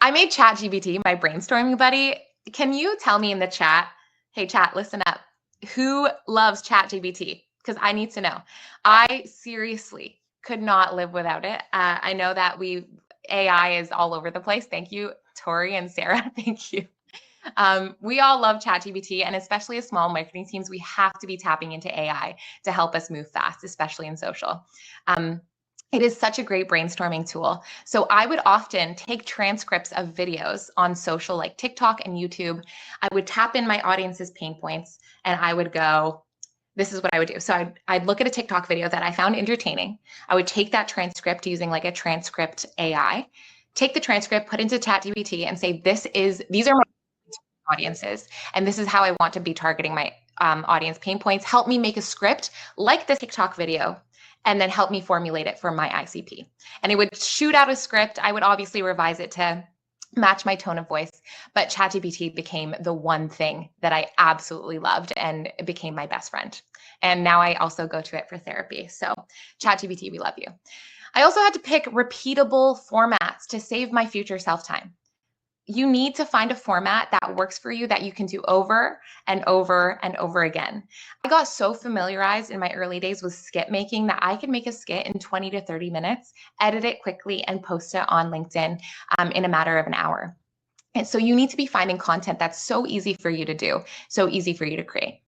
I made ChatGPT my brainstorming buddy. Can you tell me in the chat, hey, chat, listen up, who loves ChatGPT? Because I need to know. I seriously could not live without it. I know that AI is all over the place. Thank you, Tori and Sarah. Thank you. We all love ChatGPT, and especially as small marketing teams, we have to be tapping into AI to help us move fast, especially in social. Um, it is such a great brainstorming tool. So I would often take transcripts of videos on social like TikTok and YouTube. I would tap in my audience's pain points and I would go, this is what I would do. So I'd look at a TikTok video that I found entertaining. I would take that transcript using like a transcript AI, take the transcript, put into ChatGPT and say, these are my audiences, and this is how I want to be targeting my audience pain points. Help me make a script like this TikTok video, and then help me formulate it for my ICP. And it would shoot out a script. I would obviously revise it to match my tone of voice, but ChatGPT became the one thing that I absolutely loved, and it became my best friend. And now I also go to it for therapy. So ChatGPT, we love you. I also had to pick repeatable formats to save my future self time. You need to find a format that works for you that you can do over and over and over again. I got so familiarized in my early days with skit making that I could make a skit in 20 to 30 minutes, edit it quickly, and post it on LinkedIn in a matter of an hour. And so you need to be finding content that's so easy for you to do, so easy for you to create.